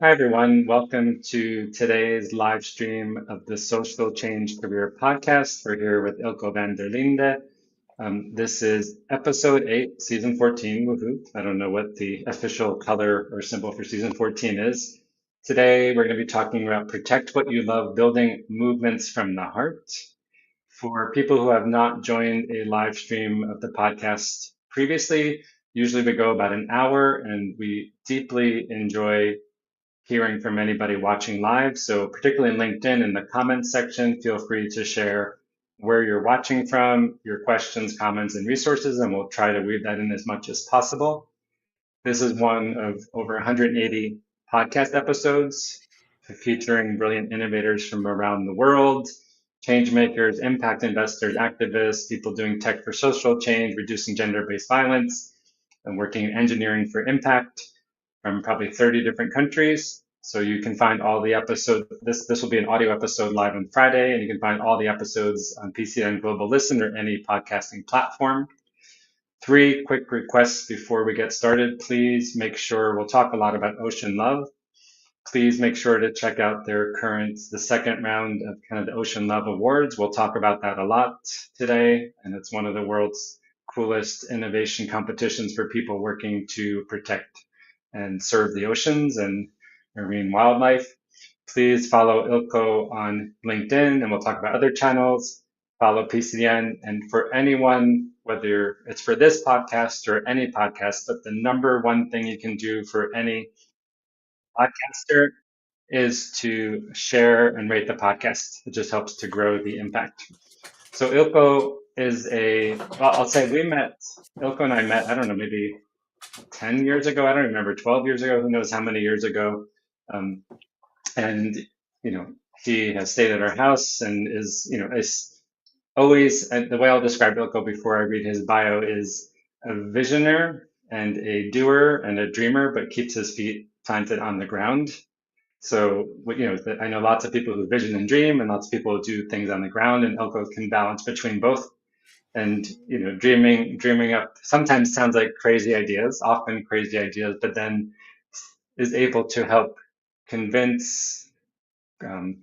Hi, everyone. Welcome to today's live stream of the Social Change Career Podcast. We're here with Ilco van der Linde. This is episode 8, season 14. Woohoo. I don't know what the official color or symbol for season 14 is. Today, we're going to be talking about protect what you love, building movements from the heart. For people who have not joined a live stream of the podcast previously, usually we go about an hour and we deeply enjoy hearing from anybody watching live. So particularly in LinkedIn, in the comments section, feel free to share where you're watching from, your questions, comments, and resources, and we'll try to weave that in as much as possible. This is one of over 180 podcast episodes featuring brilliant innovators from around the world, changemakers, impact investors, activists, people doing tech for social change, reducing gender-based violence, and working in engineering for impact from probably 30 different countries. So you can find all the episodes. This will be an audio episode live on Friday, and you can find all the episodes on PCN Global Listen or any podcasting platform. Three quick requests before we get started. Please make sure we'll talk a lot about OceanLove. Please make sure to check out the second round of kind of the OceanLove Awards. We'll talk about that a lot today, and it's one of the world's coolest innovation competitions for people working to protect and serve the oceans and marine wildlife. Please follow Ilco on LinkedIn, and we'll talk about other channels. Follow PCN, and for anyone, whether it's for this podcast or any podcast, but the number one thing you can do for any podcaster is to share and rate the podcast. It just helps to grow the impact. So Ilco is well, I'll say Ilco and I met, I don't know, maybe 10 years ago. I don't remember, 12 years ago, who knows how many years ago. Um, and, you know, he has stayed at our house and is always, and the way I'll describe Ilko before I read his bio is a visioner and a doer and a dreamer, but keeps his feet planted on the ground. So, I know lots of people who vision and dream, and lots of people who do things on the ground, and Ilko can balance between both. And, dreaming up sometimes sounds like crazy ideas, often crazy ideas, but then is able to help convince, um,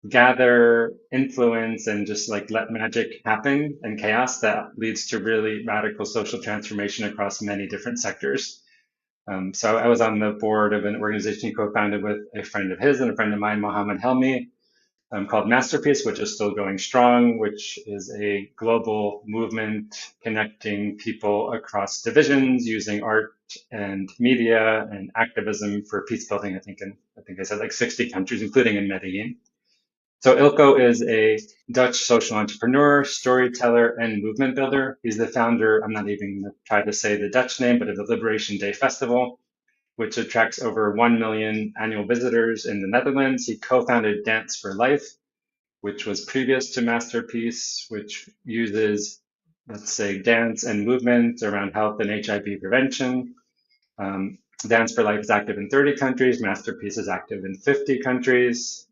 gather influence and just like let magic happen and chaos that leads to really radical social transformation across many different sectors. So I was on the board of an organization he co-founded with a friend of his and a friend of mine, Mohammed Helmi, called Masterpiece, which is still going strong, which is a global movement connecting people across divisions using art and media and activism for peace building. I think I said like 60 countries, including in Medellin. So Ilko is a Dutch social entrepreneur, storyteller, and movement builder. He's the founder, I'm not even going to try to say the Dutch name, but of the Liberation Day Festival, which attracts over 1 million annual visitors in the Netherlands. He co-founded Dance for Life, which was previous to Masterpiece, which uses, let's say, dance and movement around health and HIV prevention. Um, Dance for Life is active in 30 countries. Masterpiece is active in 50 countries.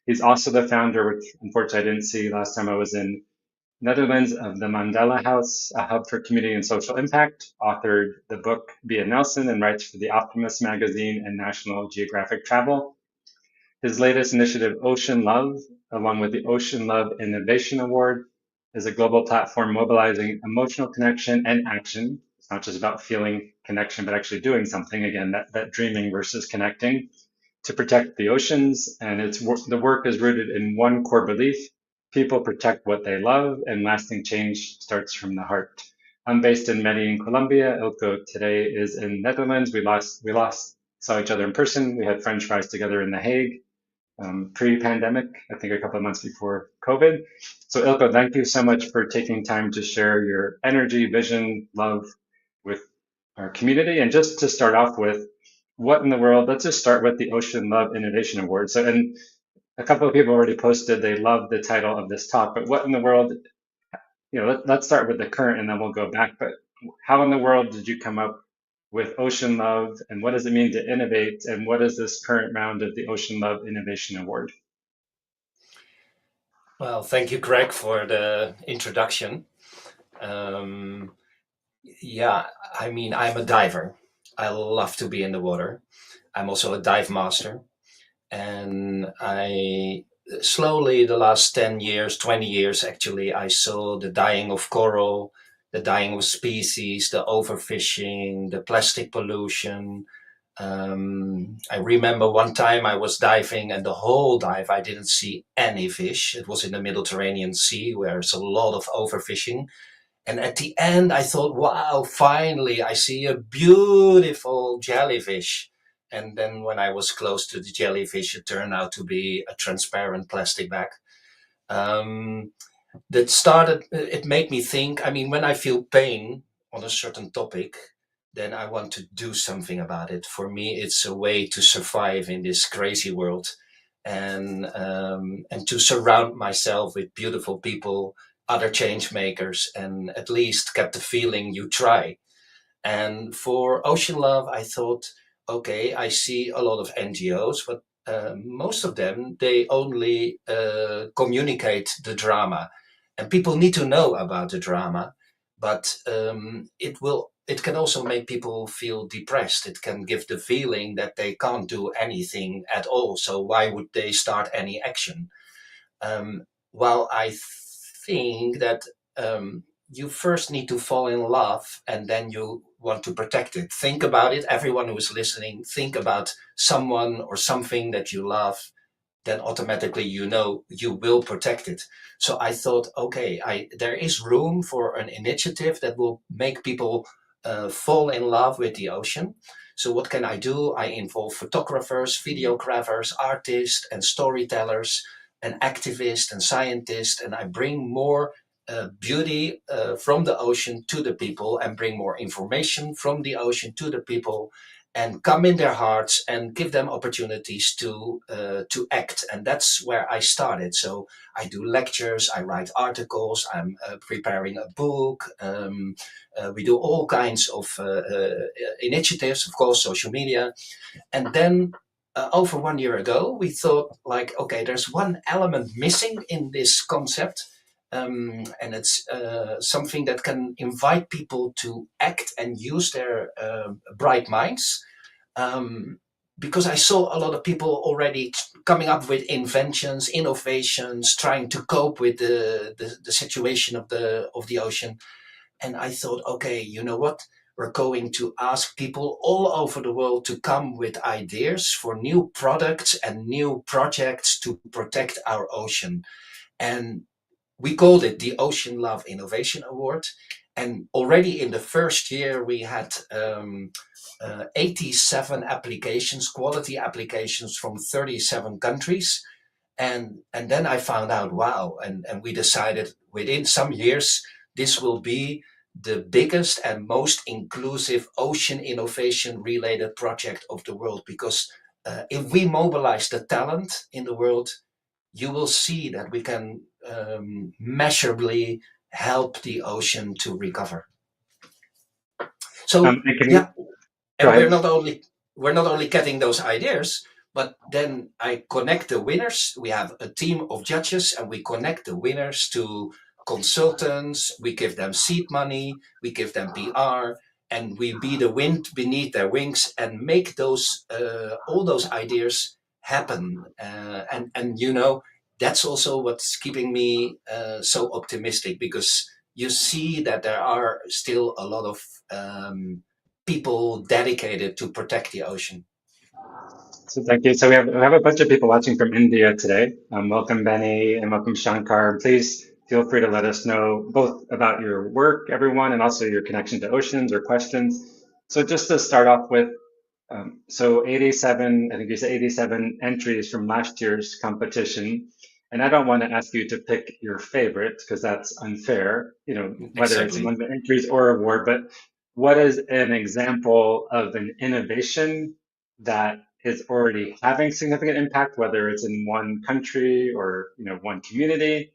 He's also the founder, which unfortunately I didn't see last time I was in Netherlands, of the Mandela House, a hub for community and social impact, authored the book Be a Nelson, and writes for the Optimist magazine and National Geographic Travel. His latest initiative, OceanLove, along with the OceanLove Innovation Award, is a global platform mobilizing emotional connection and action. It's not just about feeling connection, but actually doing something. Again, that dreaming versus connecting to protect the oceans. And the work is rooted in one core belief: people protect what they love, and lasting change starts from the heart. I'm based in Medellin, Colombia. Ilko today is in Netherlands. We saw each other in person. We had French fries together in The Hague, pre-pandemic, I think a couple of months before COVID. So Ilko, thank you so much for taking time to share your energy, vision, love with our community. And just to start off with, what in the world, let's just start with the Ocean Love Innovation Award. So, and a couple of people already posted they love the title of this talk, but what in the world, let's start with the current and then we'll go back. But how in the world did you come up with Ocean Love, and what does it mean to innovate, and what is this current round of the Ocean Love Innovation Award? Well, thank you, Greg, for the introduction. Um, yeah, I mean, I'm a diver. I love to be in the water. I'm also a dive master, and I slowly, the last 10 years, 20 years actually, I saw the dying of coral, the dying of species, the overfishing, the plastic pollution. I remember one time I was diving, and the whole dive I didn't see any fish. It was in the Mediterranean Sea where there's a lot of overfishing. And at the end, I thought, wow, finally, I see a beautiful jellyfish. And then when I was close to the jellyfish, it turned out to be a transparent plastic bag. Um, that started, it made me think. I mean, when I feel pain on a certain topic, then I want to do something about it. For me, it's a way to survive in this crazy world, and to surround myself with beautiful people, other change makers, and at least get the feeling you try. And for OceanLove, I thought, okay, I see a lot of NGOs, but most of them, they only communicate the drama. And people need to know about the drama, but it can also make people feel depressed. It can give the feeling that they can't do anything at all. So why would they start any action? Um, while I think that you first need to fall in love and then you want to protect it. Think about it. Everyone who is listening, think about someone or something that you love, then automatically you know you will protect it. So I thought, okay, there is room for an initiative that will make people fall in love with the ocean. So what can I do? I involve photographers, videographers, artists, and storytellers, and activists and scientists, and I bring more beauty from the ocean to the people, and bring more information from the ocean to the people, and come in their hearts and give them opportunities to act. And that's where I started. So I do lectures, I write articles, I'm preparing a book. We do all kinds of initiatives, of course, social media. And then over 1 year ago, we thought, like, okay, there's one element missing in this concept. And it's something that can invite people to act and use their bright minds. Um, because I saw a lot of people already coming up with inventions, innovations, trying to cope with the situation of the ocean. And I thought, okay, you know what? We're going to ask people all over the world to come with ideas for new products and new projects to protect our ocean. And we called it the OceanLove Innovation Award. And already in the first year, we had 87 applications, quality applications from 37 countries. And then I found out, wow, and we decided within some years, this will be the biggest and most inclusive ocean innovation related project of the world. Because if we mobilize the talent in the world, you will see that we can measurably help the ocean to recover. So And can yeah, you go and ahead? we're not only getting those ideas, but then I connect the winners. We have a team of judges, and we connect the winners to consultants. We give them seed money, we give them PR, and we be the wind beneath their wings and make those all those ideas happen. And you know, that's also what's keeping me so optimistic, because you see that there are still a lot of people dedicated to protect the ocean. So thank you. So we have a bunch of people watching from India today. Welcome Benny and welcome Shankar. Please feel free to let us know both about your work, everyone, and also your connection to oceans or questions. So just to start off with, so 87, I think you said 87 entries from last year's competition. And I don't want to ask you to pick your favorite because that's unfair, whether it's Exactly. among the entries or award, but what is an example of an innovation that is already having significant impact, whether it's in one country or one community?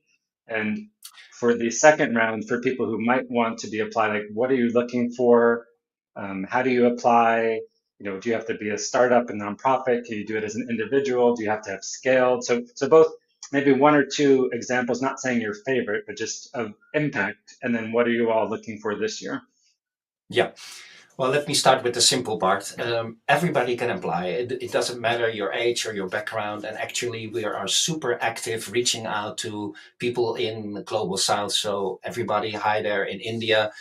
And for the second round, for people who might want to be applied, like what are you looking for? How do you apply? Do you have to be a startup, a nonprofit? Can you do it as an individual? Do you have to have scaled? So both maybe one or two examples, not saying your favorite, but just of impact. And then what are you all looking for this year? Yeah. Well, let me start with the simple part. Everybody can apply. It doesn't matter your age or your background. And actually, we are super active reaching out to people in the global south. So everybody, hi there in India,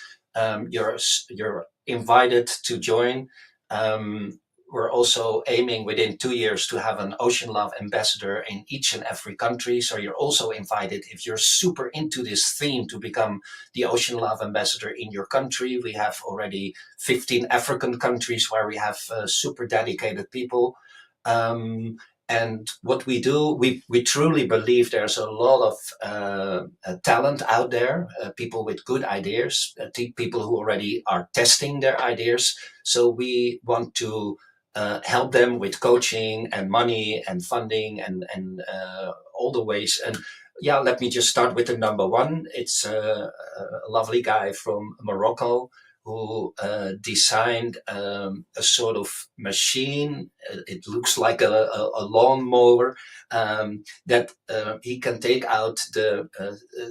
you're invited to join. Um, we're also aiming within 2 years to have an Ocean Love ambassador in each and every country. So you're also invited if you're super into this theme to become the Ocean Love ambassador in your country. We have already 15 African countries where we have super dedicated people. Um, and what we do, we truly believe there's a lot of talent out there, people with good ideas, people who already are testing their ideas. So we want to help them with coaching and money and funding and all the ways. And yeah, let me just start with the number one. It's a lovely guy from Morocco who designed a sort of machine. It looks like a lawnmower that he can take out the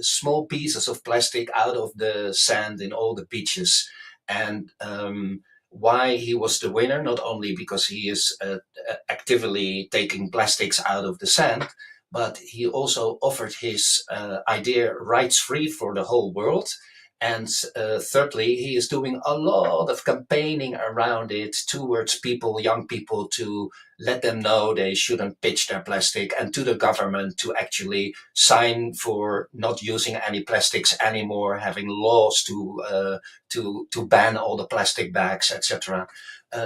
small pieces of plastic out of the sand in all the beaches. And why he was the winner, not only because he is actively taking plastics out of the sand, but he also offered his idea rights free for the whole world. And thirdly, he is doing a lot of campaigning around it towards people, young people, to let them know they shouldn't pitch their plastic, and to the government to actually sign for not using any plastics anymore, having laws to ban all the plastic bags, etc.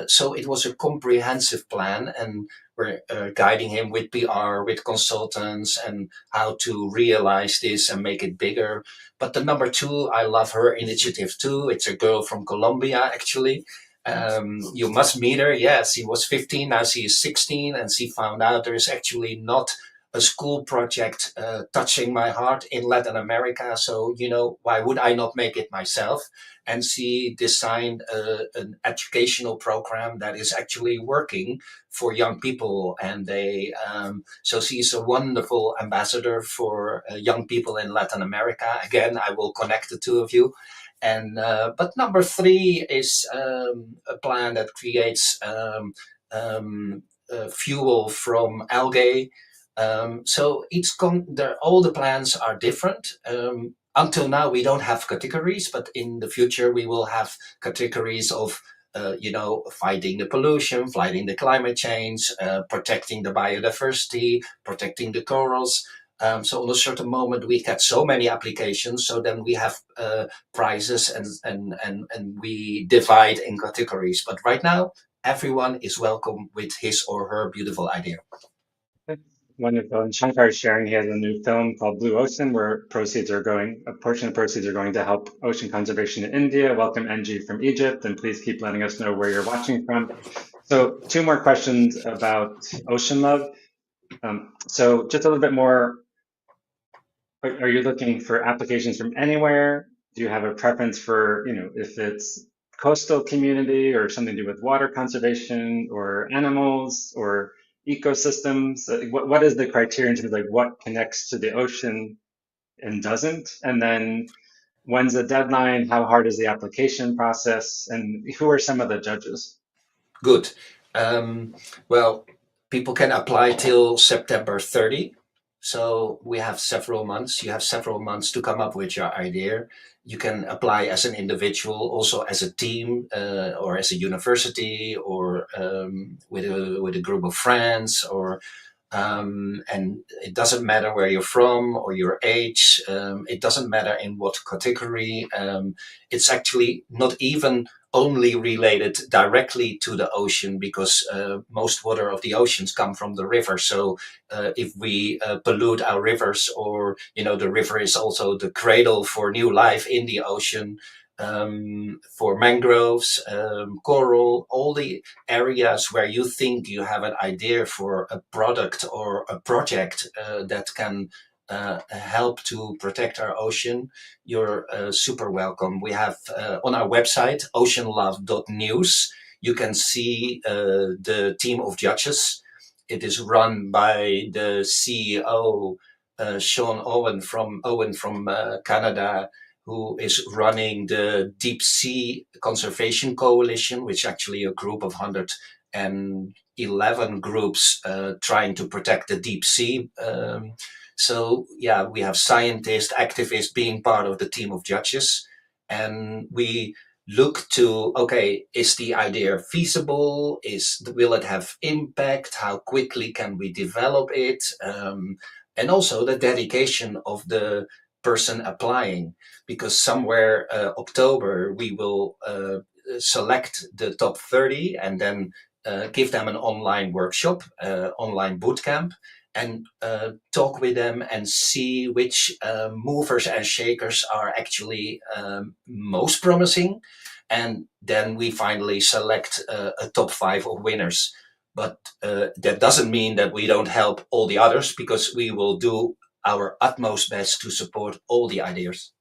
So it was a comprehensive plan, and we're guiding him with PR, with consultants, and how to realize this and make it bigger. But the number two, I love her initiative too. It's a girl from Colombia, actually. You must meet her. Yes, she was 15, now she is 16, and she found out there is actually not a school project touching my heart in Latin America. So, why would I not make it myself? And she designed an educational program that is actually working for young people. And so she's a wonderful ambassador for young people in Latin America. Again, I will connect the two of you. And but number three is a plan that creates fuel from algae. So all the plans are different. Until now, we don't have categories, but in the future, we will have categories of fighting the pollution, fighting the climate change, protecting the biodiversity, protecting the corals. So on a certain moment, we get so many applications. So then we have prizes and we divide in categories. But right now, everyone is welcome with his or her beautiful idea. Wonderful. And Shankar is sharing he has a new film called Blue Ocean, where a portion of proceeds are going to help ocean conservation in India. Welcome, NG from Egypt, and please keep letting us know where you're watching from. So, two more questions about OceanLove. So, just a little bit more. Are you looking for applications from anywhere? Do you have a preference for, if it's coastal community or something to do with water conservation or animals or ecosystems? What is the criteria in terms of like what connects to the ocean and doesn't? And then when's the deadline? How hard is the application process? And who are some of the judges? Good. Um, well, people can apply till September 30. So we have several months. You have several months to come up with your idea. You can apply as an individual, also as a team, or as a university, or with a group of friends, or and it doesn't matter where you're from or your age. It doesn't matter in what category. It's actually not even only related directly to the ocean, because most water of the oceans come from the river. So if we pollute our rivers, or the river is also the cradle for new life in the ocean, for mangroves, coral, all the areas where you think you have an idea for a product or a project that can help to protect our ocean, you're super welcome. We have on our website, oceanlove.news, you can see the team of judges. It is run by the CEO, Sean Owen from Canada, who is running the Deep Sea Conservation Coalition, which is actually a group of 111 groups trying to protect the deep sea. So yeah, we have scientists, activists being part of the team of judges, and we look to, okay, is the idea feasible? Will it have impact? How quickly can we develop it? And also the dedication of the person applying, because somewhere October we will select the top 30 and then give them an online workshop, online boot camp, and talk with them and see which movers and shakers are actually most promising. And then we finally select a top 5 of winners. But that doesn't mean that we don't help all the others, because we will do our utmost best to support all the ideas.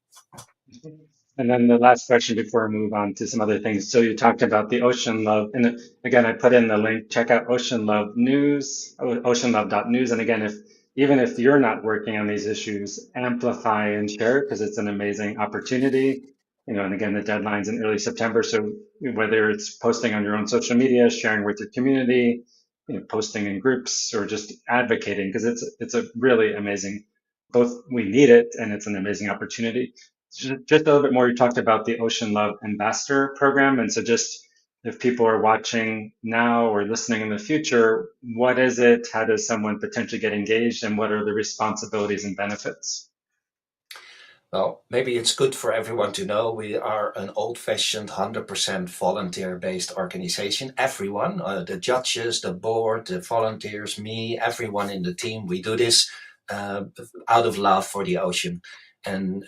And then the last question before we move on to some other things. So you talked about the Ocean Love, and again, I put in the link. Check out Ocean Love News, oceanlove.news. And again, if even if you're not working on these issues, amplify and share because it's an amazing opportunity. And again, the deadline's in early September. So whether it's posting on your own social media, sharing with your community, posting in groups, or just advocating, because it's a really amazing. Both we need it, and it's an amazing opportunity. Just a little bit more, you talked about the Ocean Love Ambassador program. And so just if people are watching now or listening in the future, what is it? How does someone potentially get engaged? And what are the responsibilities and benefits? Well, maybe it's good for everyone to know we are an old-fashioned 100% volunteer-based organization. Everyone, the judges, the board, the volunteers, me, everyone in the team, we do this uh, out of love for the ocean. And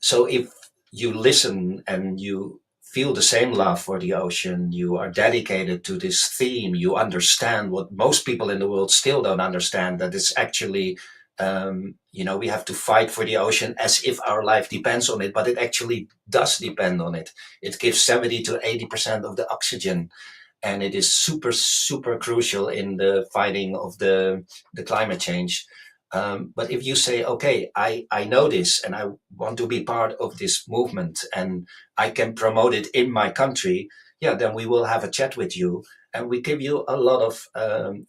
so if you listen and you feel the same love for the ocean, you are dedicated to this theme, you understand what most people in the world still don't understand, that it's actually we have to fight for the ocean as if our life depends on it, but it actually does depend on it. It gives 70 to 80% of the oxygen, and it is super, super crucial in the fighting of the climate change. But if you say, okay, I know this and I want to be part of this movement and I can promote it in my country, yeah, then we will have a chat with you. And we give you a lot of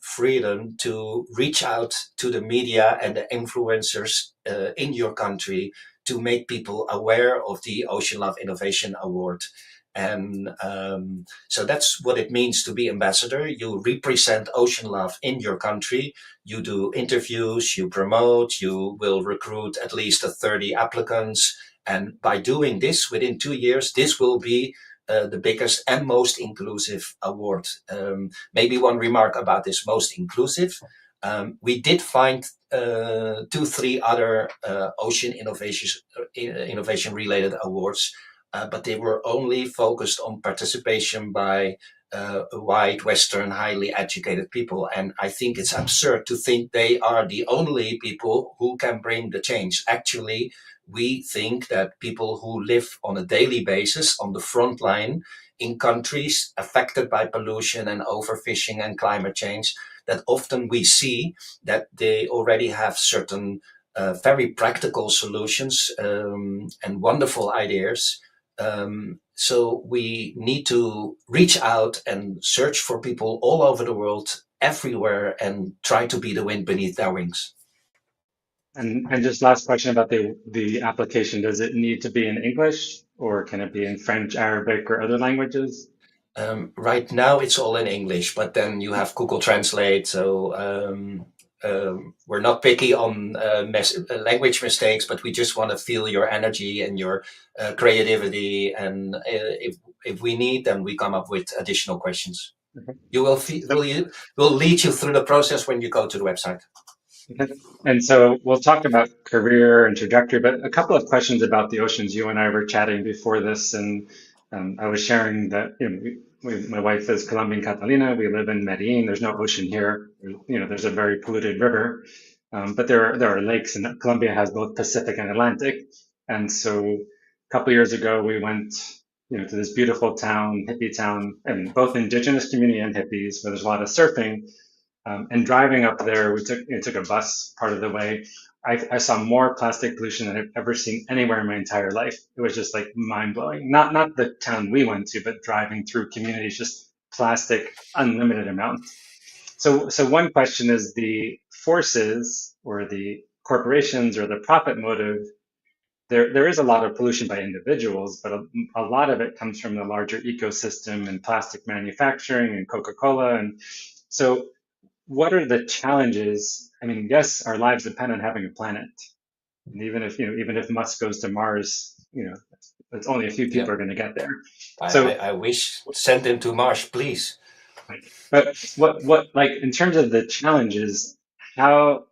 freedom to reach out to the media and the influencers in your country to make people aware of the Ocean Love Innovation Award. And so that's what it means to be ambassador. You represent Ocean Love in your country. You do interviews, you promote, you will recruit at least 30 applicants. And by doing this within 2 years, this will be the biggest and most inclusive award. Maybe one remark about this most inclusive. We did find 2, 3 other ocean innovation related awards, but they were only focused on participation by white, Western, highly educated people. And I think it's absurd to think they are the only people who can bring the change. Actually, we think that people who live on a daily basis on the front line in countries affected by pollution and overfishing and climate change, that often we see that they already have certain very practical solutions and wonderful ideas. So we need to reach out and search for people all over the world, everywhere, and try to be the wind beneath their wings. And just last question about the application. Does it need to be in English or can it be in French, Arabic, or other languages? Right now, it's all in English, but then you have Google Translate. So we're not picky on language mistakes, but we just want to feel your energy and your creativity. And if we need, then we come up with additional questions. Okay. You will So will lead you through the process when you go to the website. okay. And so we'll talk about career and trajectory, but a couple of questions about the oceans. You and I were chatting before this, and I was sharing that my wife is Colombian Catalina. We live in Medellin. There's no ocean here. There's a very polluted river, but there are lakes, and Colombia has both Pacific and Atlantic. And so a couple years ago, we went, to this beautiful town, hippie town, and both indigenous community and hippies, where there's a lot of surfing. And driving up there, we took a bus part of the way. I saw more plastic pollution than I've ever seen anywhere in my entire life. It was just like mind blowing. Not the town we went to, but driving through communities, just plastic, unlimited amounts. So one question is the forces or the corporations or the profit motive. There is a lot of pollution by individuals, but a lot of it comes from the larger ecosystem and plastic manufacturing and Coca-Cola. And so what are the challenges? I mean, yes, our lives depend on having a planet. And even if Musk goes to Mars, it's only a few Yeah, people are going to get there. I, I, So, I wish send him to Mars, please. but what like in terms of the challenges, how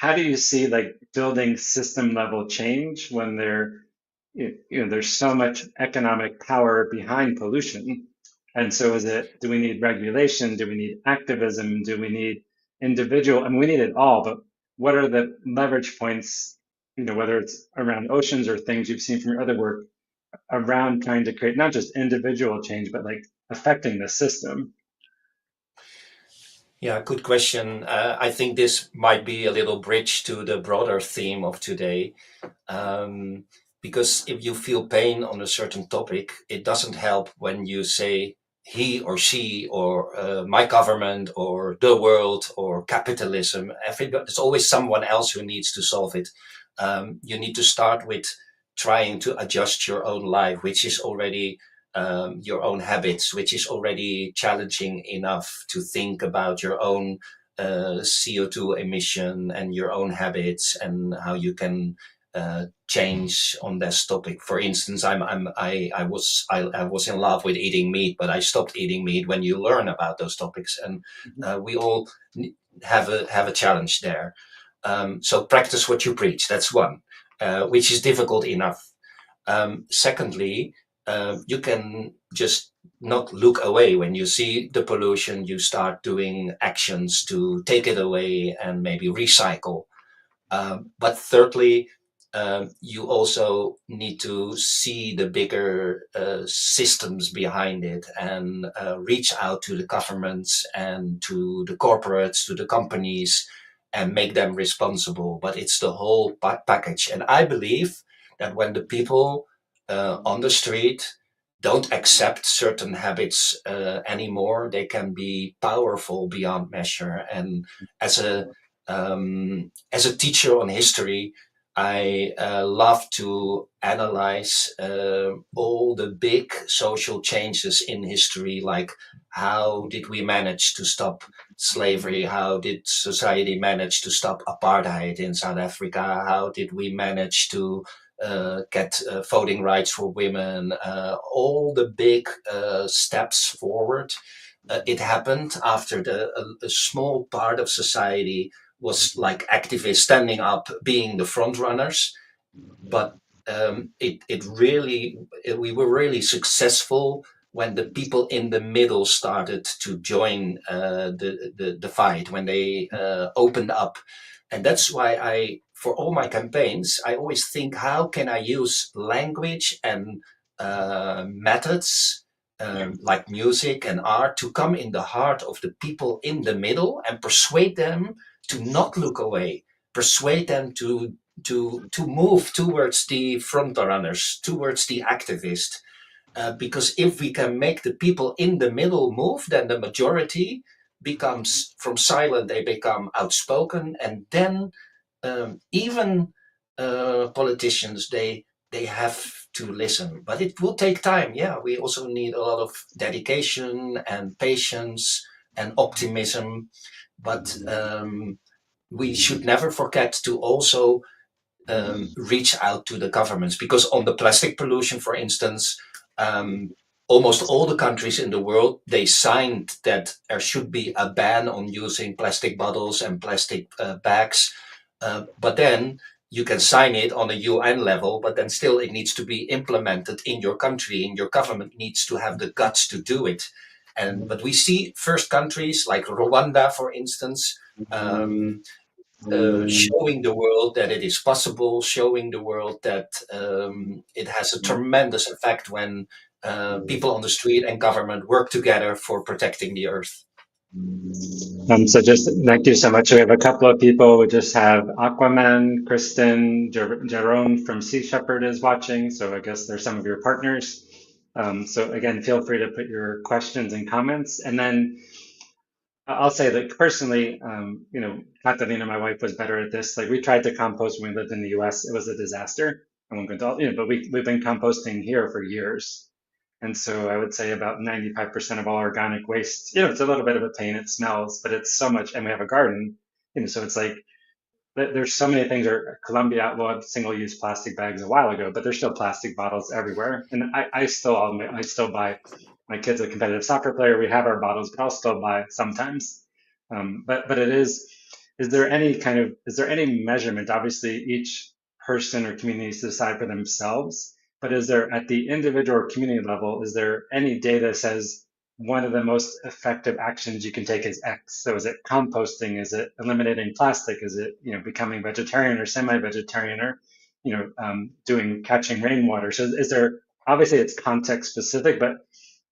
how do you see like building system level change when there's so much economic power behind pollution? And so do we need regulation? Do we need activism? Do we need individual? I mean, we need it all, but what are the leverage points, whether it's around oceans or things you've seen from your other work around trying to create not just individual change, but like affecting the system? Yeah, good question. I think this might be a little bridge to the broader theme of today. Um, because if you feel pain on a certain topic, it doesn't help when you say he or she or my government or the world or capitalism. There's always someone else who needs to solve it. You need to start with trying to adjust your own life, which is already your own habits, which is already challenging enough to think about your own CO2 emission and your own habits and how you can change on this topic. For instance, I was in love with eating meat, but I stopped eating meat. When you learn about those topics, and we all have a challenge there. So practice what you preach. That's one, which is difficult enough. Secondly, you can just not look away when you see the pollution. You start doing actions to take it away and maybe recycle. But thirdly, you also need to see the bigger systems behind it and reach out to the governments and to the corporates, to the companies, and make them responsible. But it's the whole package. And I believe that when the people on the street don't accept certain habits anymore, they can be powerful beyond measure. And as a teacher on history, I love to analyze all the big social changes in history, like how did we manage to stop slavery? How did society manage to stop apartheid in South Africa? How did we manage to get voting rights for women? All the big steps forward. It happened after a small part of society was like activists standing up, being the front runners. But we were really successful when the people in the middle started to join the fight, when they opened up. And that's why for all my campaigns, I always think, how can I use language and methods like music and art to come in the heart of the people in the middle and persuade them to not look away, persuade them to move towards the front runners, towards the activist. Because if we can make the people in the middle move, then the majority becomes from silent, they become outspoken, and then even politicians, they have to listen. But it will take time. Yeah, we also need a lot of dedication and patience and optimism. But we should never forget to also reach out to the governments, because on the plastic pollution, for instance, almost all the countries in the world, they signed that there should be a ban on using plastic bottles and plastic bags. But then you can sign it on a UN level, but then still it needs to be implemented in your country, and your government needs to have the guts to do it. And but we see first countries like Rwanda, for instance, showing the world that it is possible, showing the world that it has a tremendous effect when people on the street and government work together for protecting the earth. So just thank you so much. We have a couple of people. We just have Aquaman, Kristen, Jerome from Sea Shepherd is watching. So I guess they're some of your partners. So again, feel free to put your questions and comments. And then I'll say that personally, Catalina, my wife, was better at this. Like we tried to compost when we lived in the US. It was a disaster. I won't go into but we've been composting here for years. And so I would say about 95% of all organic waste, it's a little bit of a pain. It smells, but it's so much, and we have a garden, so it's like there's so many things. Or Colombia outlawed single-use plastic bags a while ago, but there's still plastic bottles everywhere. And I still buy. My kid's a competitive soccer player. We have our bottles, but I'll still buy sometimes. But it is. Is there any measurement? Obviously, each person or community needs to decide for themselves. But is there at the individual or community level? Is there any data that says one of the most effective actions you can take is X? So is it composting? Is it eliminating plastic? Is it, becoming vegetarian or semi-vegetarian, or, doing catching rainwater? So is there, obviously it's context specific, but,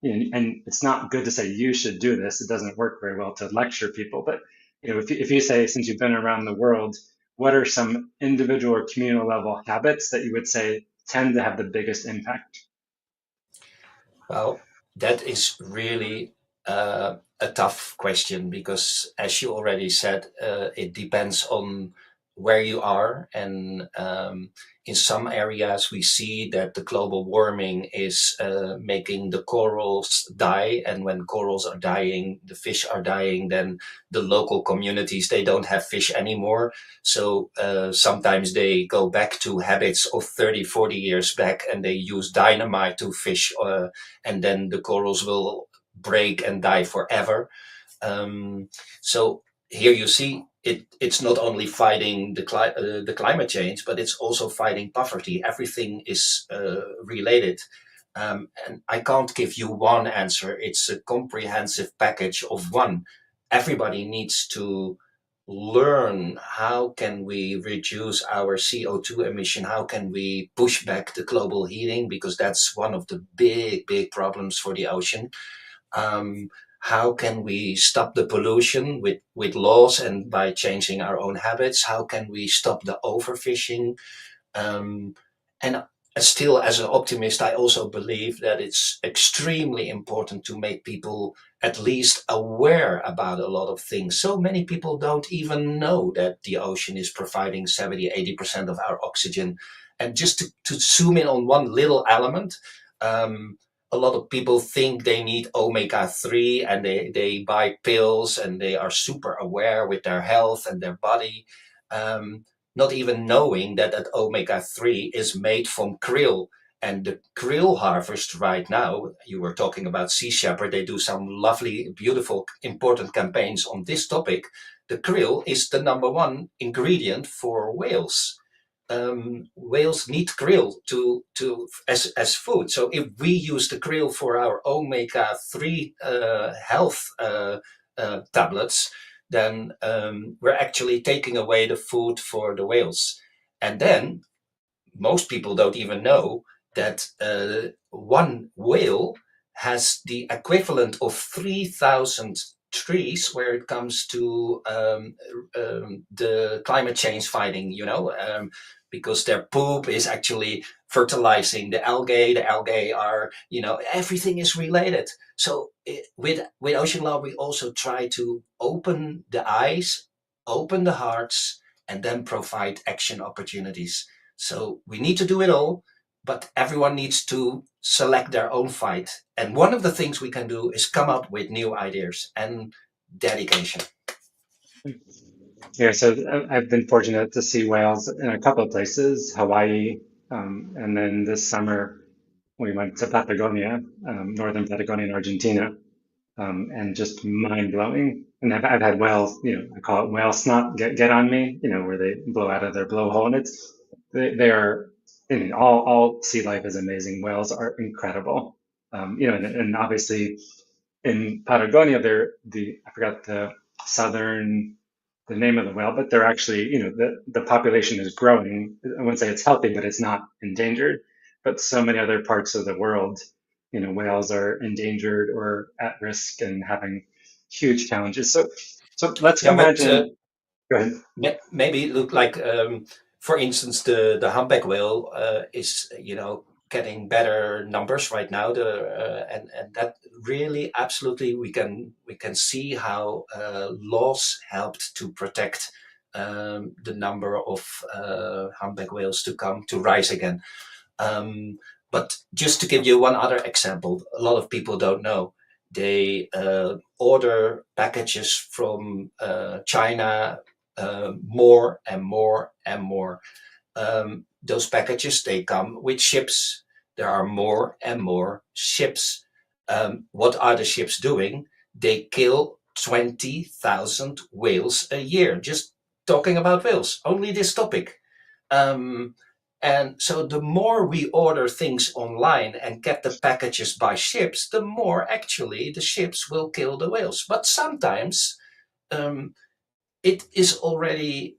and it's not good to say you should do this. It doesn't work very well to lecture people. But, if you say, since you've been around the world, what are some individual or communal level habits that you would say tend to have the biggest impact? Well, that is really a tough question because, as you already said, it depends on where you are. And in some areas, we see that the global warming is making the corals die. And when corals are dying, the fish are dying, then the local communities, they don't have fish anymore. So sometimes they go back to habits of 30, 40 years back and they use dynamite to fish. And then the corals will break and die forever. So here you see it's not only fighting the climate change, but it's also fighting poverty. Everything is related. And I can't give you one answer. It's a comprehensive package of one. Everybody needs to learn how can we reduce our CO2 emission, how can we push back the global heating, because that's one of the big problems for the ocean. um, how can we stop the pollution with laws and by changing our own habits? How can we stop the overfishing? um, and still, as an optimist, I also believe that it's extremely important to make people at least aware about a lot of things. So many people don't even know that the ocean is providing 70, 80% of our oxygen. And just to zoom in on one little element, um, a lot of people think they need omega-3 and they buy pills and they are super aware with their health and their body. Not even knowing that that omega-3 is made from krill. And the krill harvest right now, you were talking about Sea Shepherd, they do some lovely, beautiful, important campaigns on this topic. The krill is the number one ingredient for whales. Whales need krill as food. So if we use the krill for our omega-3 health tablets, then we're actually taking away the food for the whales. And then most people don't even know that one whale has the equivalent of 3,000 trees where it comes to the climate change fighting, because their poop is actually fertilizing the algae. The algae are, everything is related. So with OceanLove, we also try to open the eyes, open the hearts, and then provide action opportunities. So we need to do it all, but everyone needs to select their own fight. And one of the things we can do is come up with new ideas and dedication. Yeah, so I've been fortunate to see whales in a couple of places, Hawaii, and then this summer we went to Patagonia, northern Patagonia in Argentina, and just mind blowing. And I've had whales, I call it whale snot get on me, where they blow out of their blowhole, and they are, I mean, all sea life is amazing. Whales are incredible, and obviously in Patagonia, they're I forgot the name of the whale, but they're actually, the population is growing. I wouldn't say it's healthy, but it's not endangered. But so many other parts of the world, whales are endangered or at risk and having huge challenges. So let's Yeah, but imagine. Go ahead. maybe it look like, for instance, the humpback whale is, getting better numbers right now. And that really absolutely we can see how laws helped to protect the number of humpback whales to come to rise again. Um, but just to give you one other example, a lot of people don't know. They order packages from China, more and more and more. Those packages, they come with ships. There are more and more ships. What are the ships doing? They kill 20,000 whales a year. Just talking about whales, only this topic. Um, and so the more we order things online and get the packages by ships, the more actually the ships will kill the whales. But sometimes um, it is already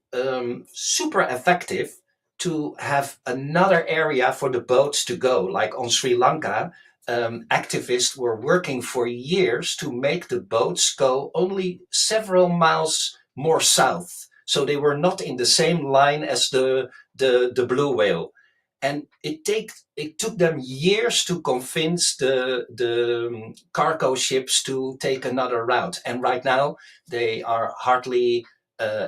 super effective to have another area for the boats to go. Like on Sri Lanka, activists were working for years to make the boats go only several miles more south. So they were not in the same line as the blue whale. And it took them years to convince the cargo ships to take another route. And right now, they are hardly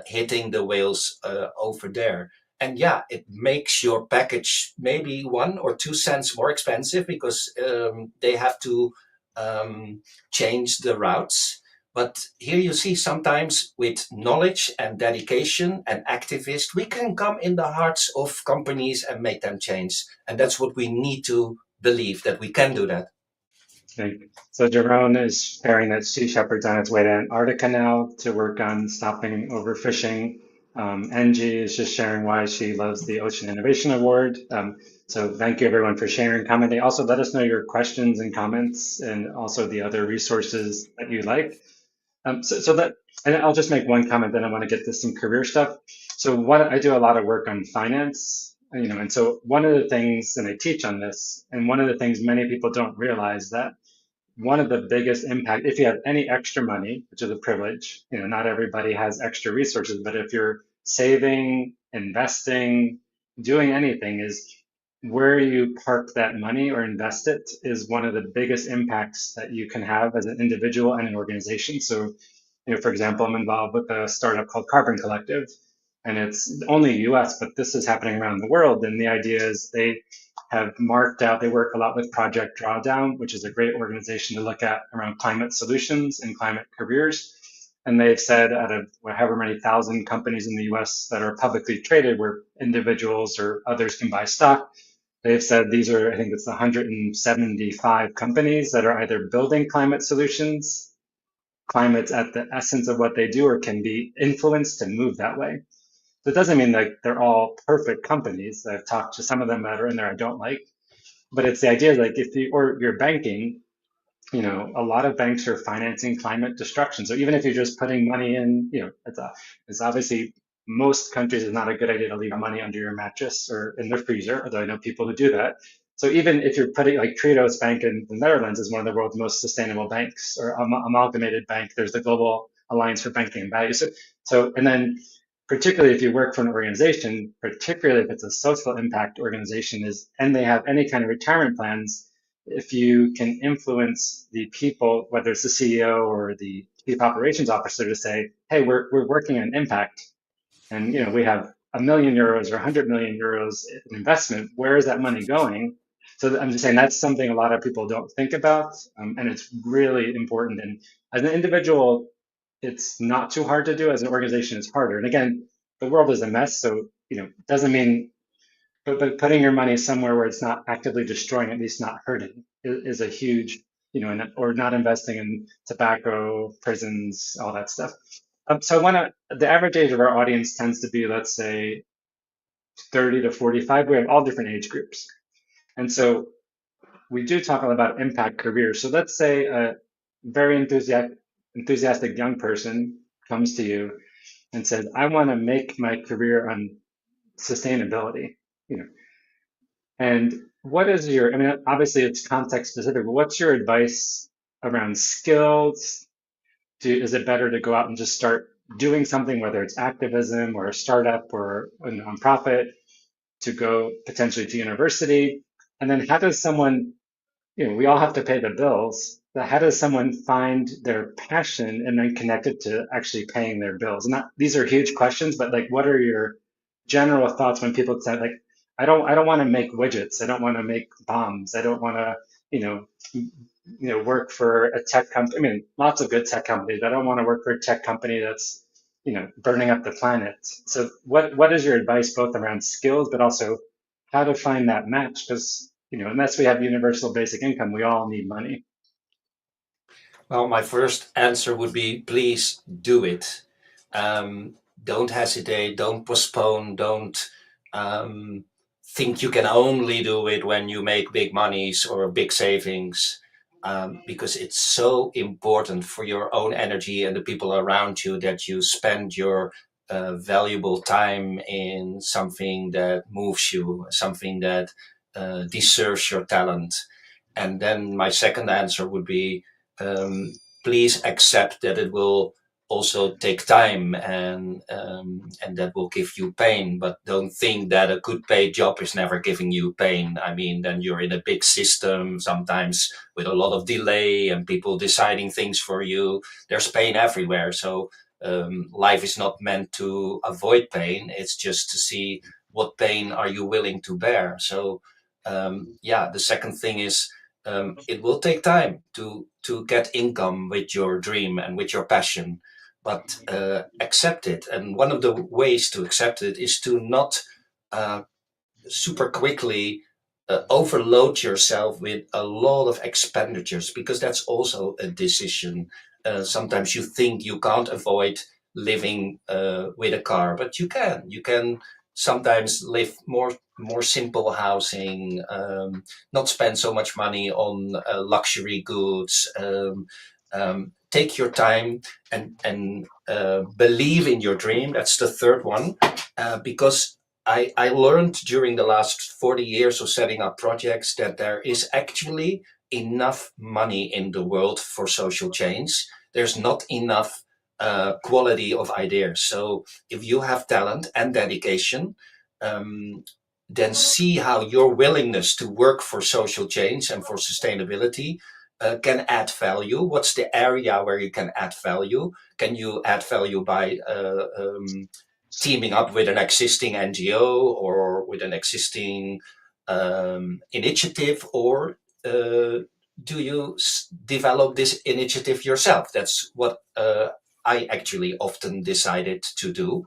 hitting the whales over there. And yeah, it makes your package maybe 1 or 2 cents more expensive because they have to um, change the routes. But here you see sometimes with knowledge and dedication and activists, we can come in the hearts of companies and make them change. And that's what we need to believe, that we can do that. Okay. So Jerome is sharing that Sea Shepherd's on its way to Antarctica now to work on stopping overfishing. Angie is just sharing why she loves the Ocean Innovation Award. So thank you everyone for sharing, commenting. Also, let us know your questions and comments, and also the other resources that you like. So that, and I'll just make one comment, then I want to get to some career stuff. So I do a lot of work on finance, and so one of the things, and I teach on this, and one of the things many people don't realize that one of the biggest impact, if you have any extra money, which is a privilege, not everybody has extra resources, but if you're saving, investing, doing anything, is where you park that money or invest it is one of the biggest impacts that you can have as an individual and an organization. So, for example, I'm involved with a startup called Carbon Collective, and it's only US, but this is happening around the world. And the idea is they have marked out, they work a lot with Project Drawdown, which is a great organization to look at around climate solutions and climate careers. And they've said out of however many thousand companies in the US that are publicly traded where individuals or others can buy stock, they've said these are, I think it's 175 companies that are either building climate solutions, climate's at the essence of what they do, or can be influenced to move that way. So it doesn't mean like they're all perfect companies. I've talked to some of them that are in there I don't like, but it's the idea like if you, or you're banking, a lot of banks are financing climate destruction. So even if you're just putting money in, it's obviously most countries it's not a good idea to leave money under your mattress or in the freezer, although I know people who do that. So even if you're putting like Triodos Bank in the Netherlands is one of the world's most sustainable banks or amalgamated bank. There's the Global Alliance for Banking and Value. So and then particularly if you work for an organization, particularly if it's a social impact organization, and they have any kind of retirement plans, if you can influence the people, whether it's the CEO or the chief operations officer, to say, hey, we're working on impact, and we have €1 million or 100 million euros in investment. Where is that money going? So I'm just saying that's something a lot of people don't think about, and it's really important. And as an individual, it's not too hard to do. As an organization, it's harder. And again, the world is a mess, so it doesn't mean but putting your money somewhere where it's not actively destroying, at least not hurting, is a huge, or not investing in tobacco, prisons, all that stuff. So the average age of our audience tends to be, let's say, 30 to 45. We have all different age groups. And so we do talk a lot about impact careers. So let's say a very enthusiastic young person comes to you and says, I want to make my career on sustainability. You know, And what is I mean, obviously it's context specific, but what's your advice around skills is it better to go out and just start doing something, whether it's activism or a startup or a nonprofit, to go potentially to university? And then how does someone, we all have to pay the bills, but how does someone find their passion and then connect it to actually paying their bills? And that, these are huge questions, but like, what are your general thoughts when people say like, I don't want to make widgets. I don't want to make bombs. I don't want to, you know, work for a tech company. I mean, lots of good tech companies. I don't want to work for a tech company that's, burning up the planet. So what is your advice both around skills, but also how to find that match? Because, unless we have universal basic income, we all need money. Well, my first answer would be please do it. Don't hesitate, don't postpone, don't um, think you can only do it when you make big monies or big savings, because it's so important for your own energy and the people around you that you spend your valuable time in something that moves you, something that deserves your talent. And then my second answer would be, please accept that it will also take time, and that will give you pain. But don't think that a good paid job is never giving you pain. I mean, then you're in a big system, sometimes with a lot of delay and people deciding things for you. There's pain everywhere. So life is not meant to avoid pain. It's just to see what pain are you willing to bear. So yeah, the second thing is, it will take time to get income with your dream and with your passion, but accept it. And one of the ways to accept it is to not uh, super quickly overload yourself with a lot of expenditures, because that's also a decision. Sometimes you think you can't avoid living with a car, but you can. You can sometimes live more simple housing, not spend so much money on luxury goods. Take your time and believe in your dream. That's the third one, because I learned during the last 40 years of setting up projects that there is actually enough money in the world for social change. There's not enough quality of ideas. So if you have talent and dedication, um, then see how your willingness to work for social change and for sustainability can add value. What's the area where you can add value? Can you add value by teaming up with an existing NGO or with an existing initiative, or do you develop this initiative yourself? That's what I actually often decided to do,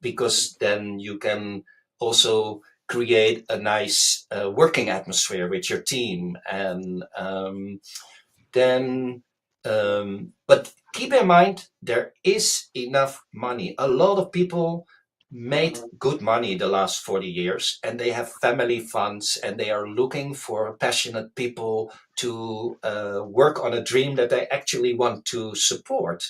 because then you can also create a nice working atmosphere with your team. And then but keep in mind, there is enough money. A lot of people made good money the last 40 years, and they have family funds, and they are looking for passionate people to work on a dream that they actually want to support.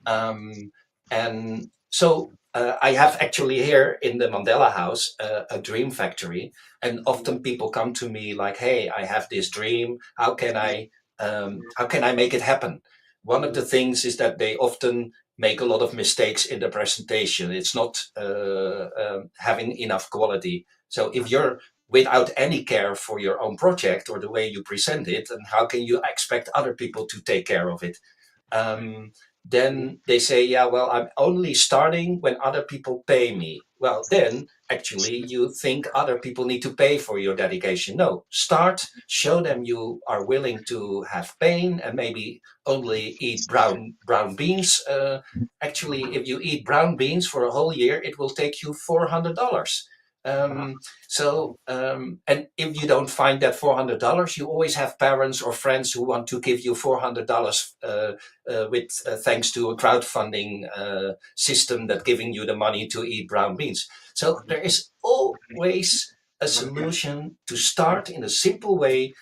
um, and so I have actually here in the Mandela House a dream factory, and often people come to me like, "Hey, I have this dream. How can I make it happen?" One of the things is that they often make a lot of mistakes in the presentation. It's not having enough quality. So if you're without any care for your own project or the way you present it, then how can you expect other people to take care of it? um, then they say, yeah, well, I'm only starting when other people pay me. Well, then actually you think other people need to pay for your dedication. No, start, show them you are willing to have pain and maybe only eat brown beans. Actually, if you eat brown beans for a whole year, it will take you $400. And if you don't find that $400, you always have parents or friends who want to give you $400 with thanks to a crowdfunding system that giving you the money to eat brown beans. So there is always a solution to start in a simple way.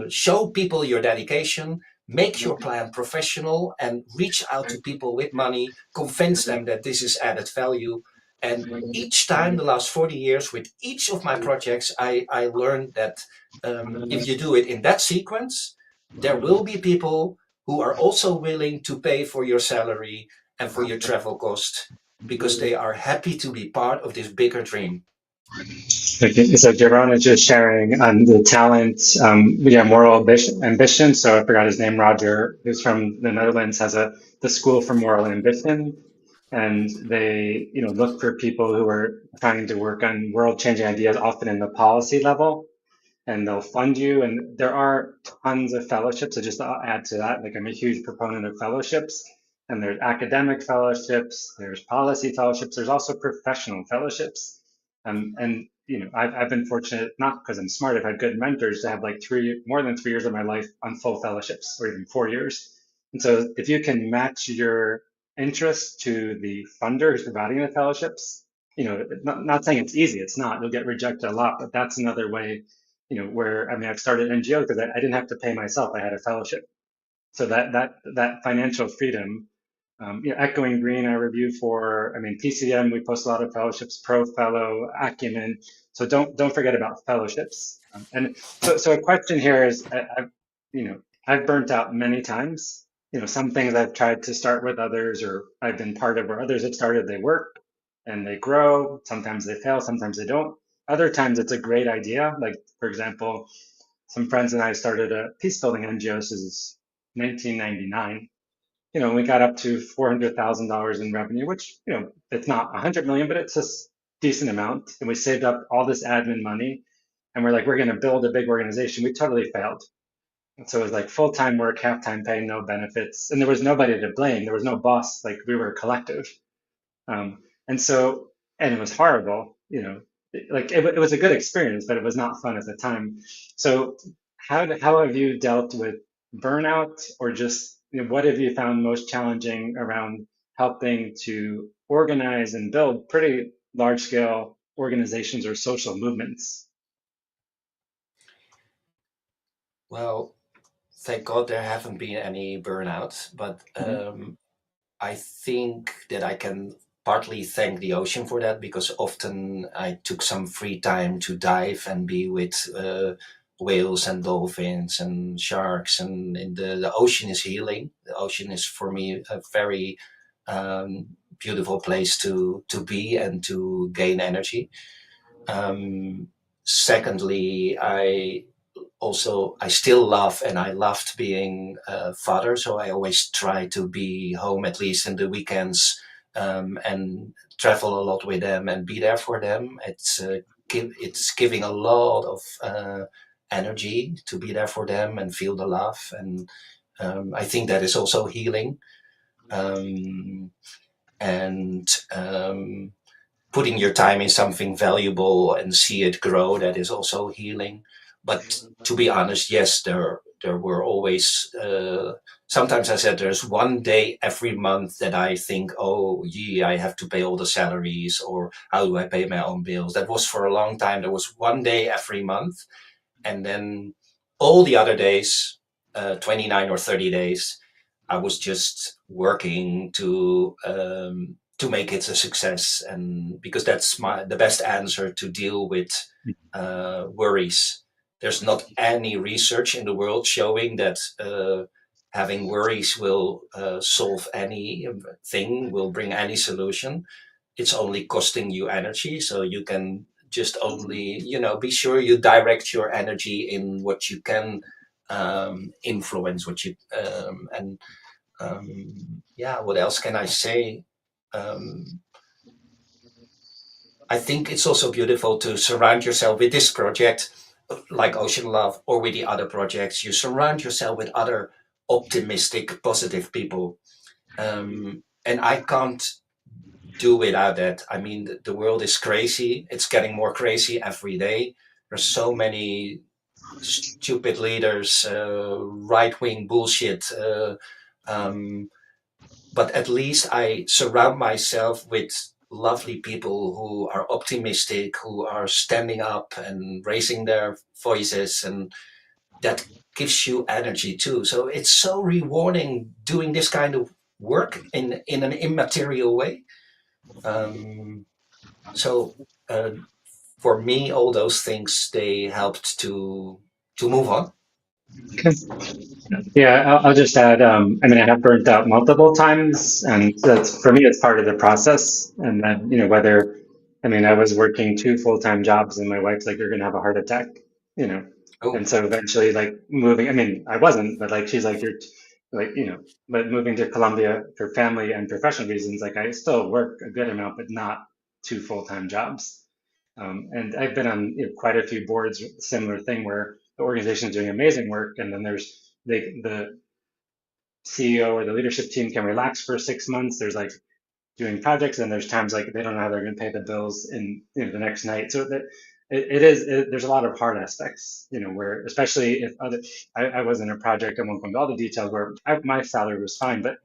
Show people your dedication, make your plan professional, and reach out to people with money, convince them that this is added value. And each time, the last 40 years, with each of my projects, I learned that if you do it in that sequence, there will be people who are also willing to pay for your salary and for your travel cost because they are happy to be part of this bigger dream. Okay, so Jaron is just sharing the talent, yeah, moral ambition. So I forgot his name. Roger, who's from the Netherlands, has the School for Moral Ambition, and they, look for people who are trying to work on world-changing ideas, often in the policy level, and they'll fund you. And there are tons of fellowships. So just to add to that, like I'm a huge proponent of fellowships. And there's academic fellowships, there's policy fellowships, there's also professional fellowships. And I've been fortunate, not because I'm smart, I've had good mentors to have like more than 3 years of my life on full fellowships, or even 4 years. And so if you can match your interest to the funder who's providing the fellowships, not saying it's easy, it's not, you'll get rejected a lot, but that's another way, where, I mean, I've started NGO because I didn't have to pay myself. I had a fellowship. So that financial freedom, Echoing Green, I review for, I mean, PCM, we post a lot of fellowships, Pro Fellow, Acumen. So don't forget about fellowships. And so a question here is, I've burnt out many times. Some things I've tried to start with others, or I've been part of where others have started, they work and they grow. Sometimes they fail, sometimes they don't. Other times it's a great idea. Like, for example, some friends and I started a peace building NGO. This is 1999. We got up to $400,000 in revenue, which, it's not 100 million, but it's a decent amount. And we saved up all this admin money, and we're like, we're going to build a big organization. We totally failed. And so it was like full-time work, half-time pay, no benefits. And there was nobody to blame. There was no boss. Like, we were a collective. And so, and it was horrible, like it was a good experience, but it was not fun at the time. So how have you dealt with burnout, or just, what have you found most challenging around helping to organize and build pretty large scale organizations or social movements? Well, thank God there haven't been any burnout, but Mhm. I think that I can partly thank the ocean for that because often I took some free time to dive and be with whales and dolphins and sharks, and the ocean is healing. The ocean is for me a very beautiful place to be and to gain energy. Um, Secondly, I still love, and I loved being a father, so I always try to be home at least in the weekends, and travel a lot with them and be there for them. It's giving a lot of energy to be there for them and feel the love, and I think that is also healing. Um, and Putting your time in something valuable and see it grow, that is also healing. But to be honest, yes, there were always sometimes I said there's one day every month that I think, oh gee, I have to pay all the salaries, or how do I pay my own bills. That was for a long time. There was one day every month, and then all the other days, 29 or 30 days, I was just working to make it a success, and because that's the best answer to deal with worries. There's not any research in the world showing that having worries will solve anything, will bring any solution. It's only costing you energy, so you can just only be sure you direct your energy in what you can influence, what you and yeah, what else can I say? um, I think it's also beautiful to surround yourself with this project, like OceanLove, or with the other projects. You surround yourself with other optimistic, positive people, and I can't do without that. I mean, the world is crazy. It's getting more crazy every day. There's so many stupid leaders, right wing bullshit. Um, but at least I surround myself with lovely people who are optimistic, who are standing up and raising their voices, and that gives you energy too. So it's so rewarding doing this kind of work in an immaterial way. Um, so for me, all those things, they helped to move on. Yeah, I'll just add, I mean, I have burnt out multiple times, and that's for me, it's part of the process. And then, whether, I mean, I was working two full-time jobs, and my wife's like, "You're gonna have a heart attack," you know. Oh, And so eventually, like moving, I mean, I wasn't, but like she's like, "You're like, but moving to Colombia for family and professional reasons, like I still work a good amount, but not two full-time jobs." And I've been on quite a few boards with a similar thing where the organization is doing amazing work, and then the CEO or the leadership team can relax for 6 months. There's like doing projects, and there's times like they don't know how they're going to pay the bills in the next night. So that there's a lot of hard aspects, where especially if I was in a project, I won't go into all the details, where my salary was fine, but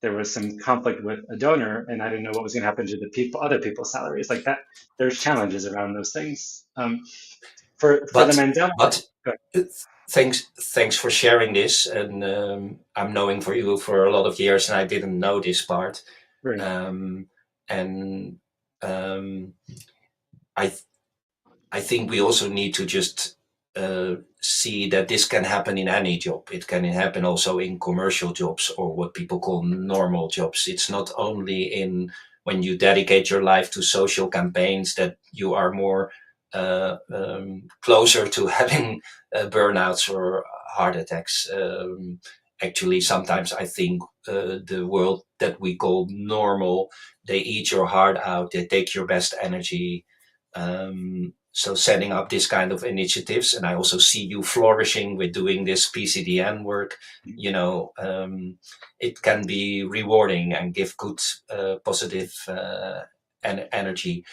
there was some conflict with a donor, and I didn't know what was going to happen to other people's salaries. Like that, there's challenges around those things. For the but Mandela, but good, uh, thanks for sharing this. And I'm knowing for you for a lot of years, and I didn't know this part. right, Um, and um, I I think we also need to just see that this can happen in any job. It can happen also in commercial jobs, or what people call normal jobs. It's not only in when you dedicate your life to social campaigns that you are more closer to having burnouts or heart attacks. Actually, sometimes I think the world that we call normal, they eat your heart out, they take your best energy. So setting up this kind of initiatives, and I also see you flourishing with doing this PCDN work. You know, it can be rewarding and give good, positive energy.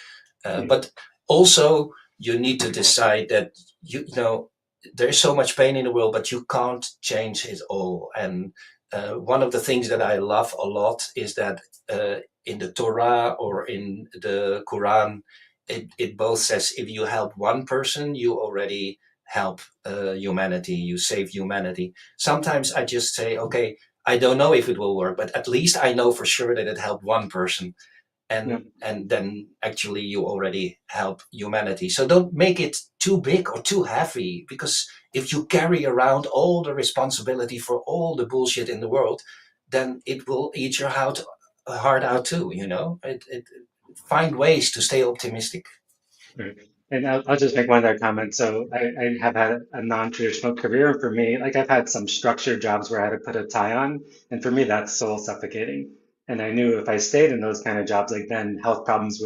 But also, you need to decide that you know there is so much pain in the world, but you can't change it all. And one of the things that I love a lot is that in the Torah or in the Quran, it both says if you help one person, you already help humanity, you save humanity. Sometimes I just say, okay, I don't know if it will work, but at least I know for sure that it helped one person, yeah. and then actually you already help humanity. So don't make it too big or too heavy, because if you carry around all the responsibility for all the bullshit in the world, then it will eat your heart out too. Find ways to stay optimistic. Right. And I'll just make one other comment. So I have had a non-traditional career. And for me, like I've had some structured jobs where I had to put a tie on. And for me, that's soul suffocating. And I knew if I stayed in those kind of jobs, like then health problems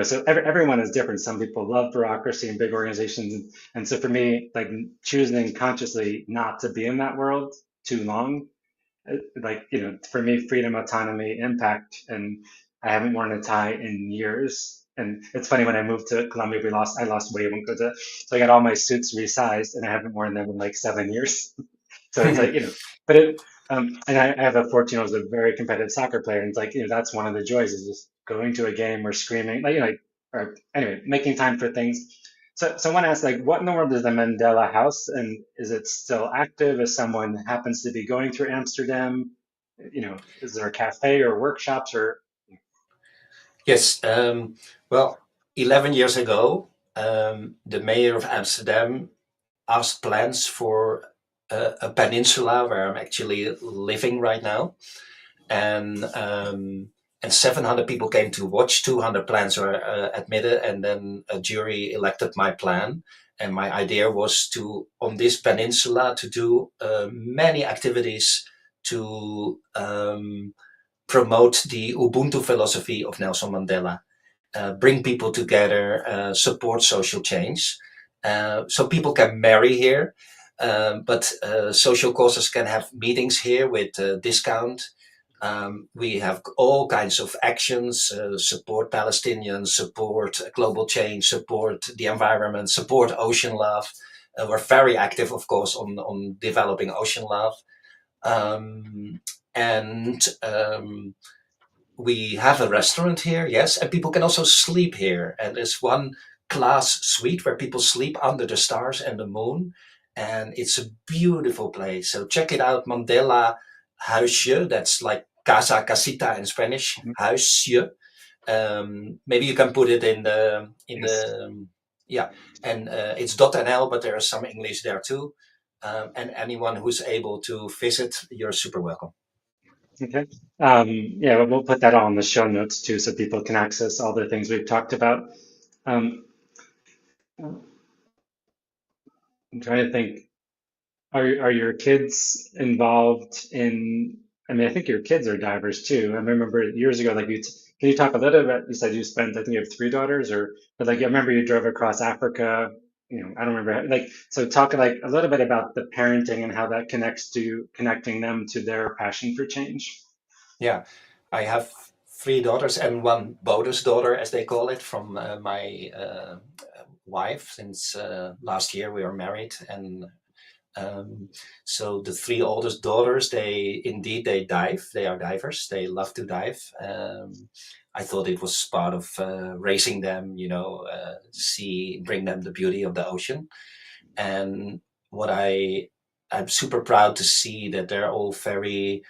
so everyone is different. Some people love bureaucracy and big organizations. And so for me, like choosing consciously not to be in that world too long, like for me, freedom, autonomy, impact, and I haven't worn a tie in years. And it's funny, when I moved to Colombia, I lost weight when so I got all my suits resized, and I haven't worn them in like 7 years. So it's like, but and I have a 14-year-old who's a very competitive soccer player, and it's like, that's one of the joys, is just going to a game or screaming, like, or anyway, making time for things. So someone asked, like, what in the world is the Mandela House, and is it still active if someone happens to be going through Amsterdam? Is there a cafe or workshops or? Yes. Well, 11 years ago, the mayor of Amsterdam asked plans for a peninsula where I'm actually living right now, and 700 people came to watch. 200 plans were admitted, and then a jury elected my plan. And my idea was to, on this peninsula, to do many activities to promote the Ubuntu philosophy of Nelson Mandela, bring people together, support social change. So people can marry here, but social causes can have meetings here with discount. We have all kinds of actions: support Palestinians, support global change, support the environment, support OceanLove. We're very active, of course, on developing OceanLove. Um, and We have a restaurant here, yes, and people can also sleep here. And there's one class suite where people sleep under the stars and the moon, and it's a beautiful place. So check it out, Mandela Huisje. That's like casa casita in Spanish, huisje. Maybe you can put it in Yes. the yeah, and it's .nl, but there is some English there too. And anyone who's able to visit, you're super welcome. Okay. Yeah, we'll put that all in the show notes too, so people can access all the things we've talked about. Um, I'm trying to think. Are your kids involved in? I mean, I think your kids are divers too. I remember years ago, like can you talk a little bit? You said you spent, I think you have three daughters, but like I remember you drove across Africa. I don't remember. Like, so talk like a little bit about the parenting and how that connects to connecting them to their passion for change. Yeah, I have three daughters and one bonus daughter, as they call it, from my wife. Since last year, we are married, and um, so the three oldest daughters, they dive. They are divers. They love to dive. I thought it was part of raising them, bring them the beauty of the ocean. And what I'm super proud to see that they're all very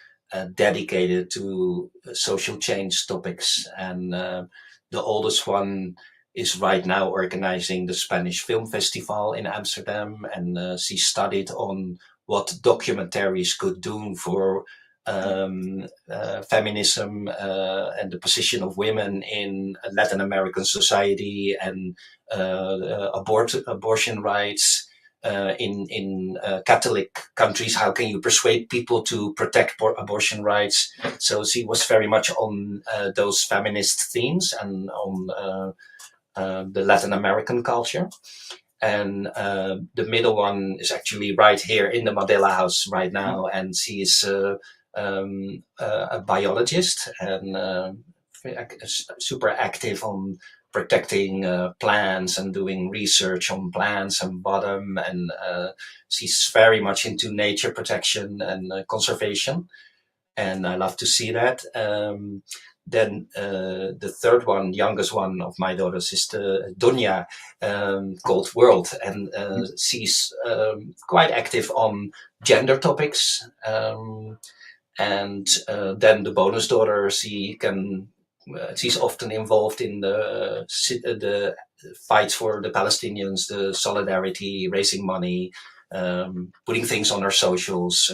dedicated to social change topics. And the oldest one is right now organizing the Spanish Film Festival in Amsterdam, and she studied on what documentaries could do for feminism and the position of women in Latin American society, and abortion rights in Catholic countries. How can you persuade people to protect abortion rights? So she was very much on those feminist themes and on the Latin American culture. And the middle one is actually right here in the Mandela House right now, and she is a biologist and super active on protecting plants and doing research on plants and bottom, and she's very much into nature protection and conservation, and I love to see that. Then the third one, youngest one of my daughters, is the Donya, called World, and she's quite active on gender topics. And then the bonus daughter, she's often involved in the fights for the Palestinians, the solidarity, raising money, putting things on our socials,